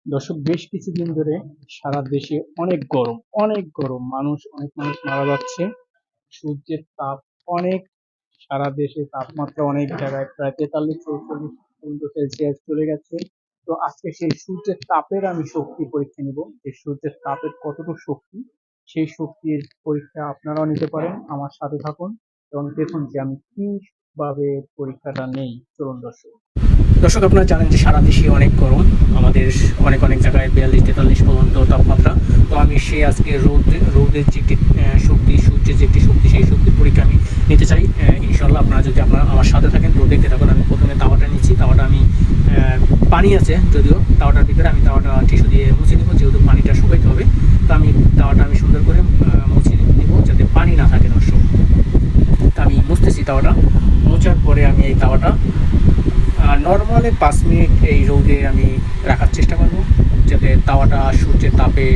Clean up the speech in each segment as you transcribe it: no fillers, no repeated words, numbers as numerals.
দর্শক, বেশ কিছুদিন ধরে সারা দেশে অনেক গরম, অনেক মানুষ মারা যাচ্ছে। সূর্যের তাপ অনেক, সারা দেশে তাপমাত্রা অনেক জায়গায় প্রায় 43-44 পর্যন্ত সেলসিয়াস চলে গেছে। তো আজকে সেই সূর্যের তাপের আমি শক্তি পরীক্ষা নিব, যে সূর্যের তাপের কতটুকু শক্তি, সেই শক্তির পরীক্ষা আপনারাও নিতে পারেন। আমার সাথে থাকুন এবং দেখুন যে আমি কিভাবে পরীক্ষাটা নেই। চলুন দর্শক। দর্শক, আপনারা জানেন যে সারা দেশে অনেক গরম, আমাদের অনেক জায়গায় 42-43 পর্যন্ত তাপমাত্রা। তো আমি সেই আজকে রোদের যে একটি শক্তি, সূর্যের যে একটি শক্তি, সেই শক্তির পরীক্ষা আমি নিতে চাই। ইনশাল্লাহ আপনারা যদি আমার সাথে থাকেন তো দেখতে থাকুন। আমি প্রথমে তাওয়াটা নিচ্ছি। তাওয়াটা আমি পানি আছে যদিও তাওয়াটার ভিতরে, আমি তাওয়াটা টিস্যু দিয়ে মুছে নিব, যেহেতু পানিটা শুকাইতে হবে। তো আমি তাওয়াটা সুন্দর করে মুছে নিব যাতে পানি না থাকে দর্শক। তো আমি মুছতেছি তাওয়াটা। মোছার পরে আমি এই তাওয়াটা নর্মালে 5 মিনিট এই রোদে আমি রাখার চেষ্টা করব, যাতে তাওয়াটা সূর্যের তাপে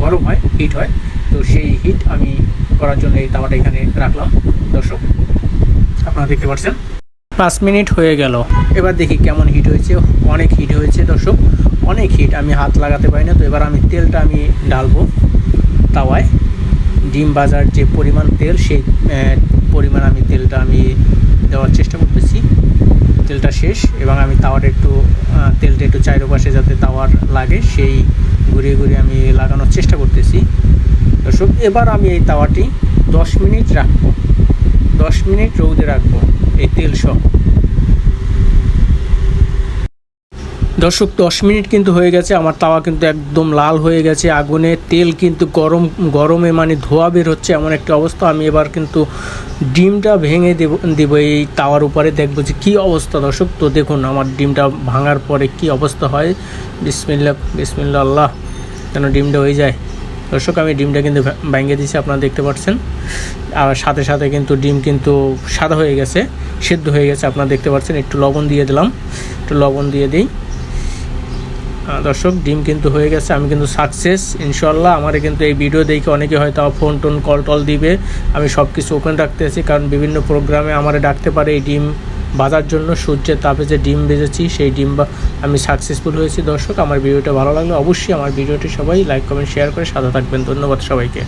গরম হয়, হিট হয়। তো সেই হিট আমি করার জন্য এই তাওয়াটা এখানে রাখলাম দর্শক। আপনারা দেখতে পাচ্ছেন 5 মিনিট হয়ে গেল। এবার দেখি কেমন হিট হয়েছে। অনেক হিট হয়েছে দর্শক, অনেক হিট, আমি হাত লাগাতে পারি না। তো এবার আমি তেলটা ঢালবো তাওয়ায়। ডিম ভাজার যে পরিমাণ তেল, সেই পরিমাণ তেলটা দেওয়ার চেষ্টা করতেছি। তেলটা শেষ এবং আমি তাওয়াটা তেলটা একটু চারপাশে যাতে তাওয়ার লাগে, সেই ঘুরিয়ে আমি লাগানোর চেষ্টা করতেছি দর্শক। এবার আমি এই তাওয়াটি 10 মিনিট রাখবো, 10 মিনিট রৌদে রাখবো এই তেল সহ। দর্শক, 10 মিনিট কিন্তু হয়ে গেছে। আমার তাওয়া কিন্তু একদম লাল হয়ে গেছে আগুনে। তেল কিন্তু গরমে ধোঁয়া বের হচ্ছে, এমন একটা অবস্থা। আমি এবার কিন্তু ডিমটা ভেঙে দেব এই তাওয়ার উপরে, দেখবো যে কী অবস্থা দর্শক। তো দেখুন আমার ডিমটা ভাঙার পরে কি অবস্থা হয়। বিসমিল্লাহ বিসমিল্লাহ, আল্লাহ, যেন ডিমটা হয়ে যায় দর্শক। আমি ডিমটা কিন্তু ভেঙে দিয়েছি, আপনারা দেখতে পাচ্ছেন। আর সাথে কিন্তু ডিম কিন্তু সাদা হয়ে গেছে, সেদ্ধ হয়ে গেছে, আপনারা দেখতে পাচ্ছেন। একটু লবণ দিয়ে দিলাম, একটু লবণ দিয়ে দিই দর্শক। ডিম কিন্তু হয়ে গেছে, আমি কিন্তু সাকসেস ইনশাল্লাহ। আমার কিন্তু এই ভিডিও দেখে অনেকে হয়তো ফোন টোন কল টল দিবে। আমি সব কিছু ওপেন রাখতে আছি, কারণ বিভিন্ন প্রোগ্রামে আমার ডাকতে পারে এই ডিম ভাজার জন্য। সূর্যের তাপে যে ডিম ভেজেছি, সেই ডিম আমি সাকসেসফুল হয়েছি দর্শক। আমার ভিডিওটা ভালো লাগলে অবশ্যই আমার ভিডিওটি সবাই লাইক কমেন্ট শেয়ার করে সাথে থাকবেন। ধন্যবাদ সবাইকে।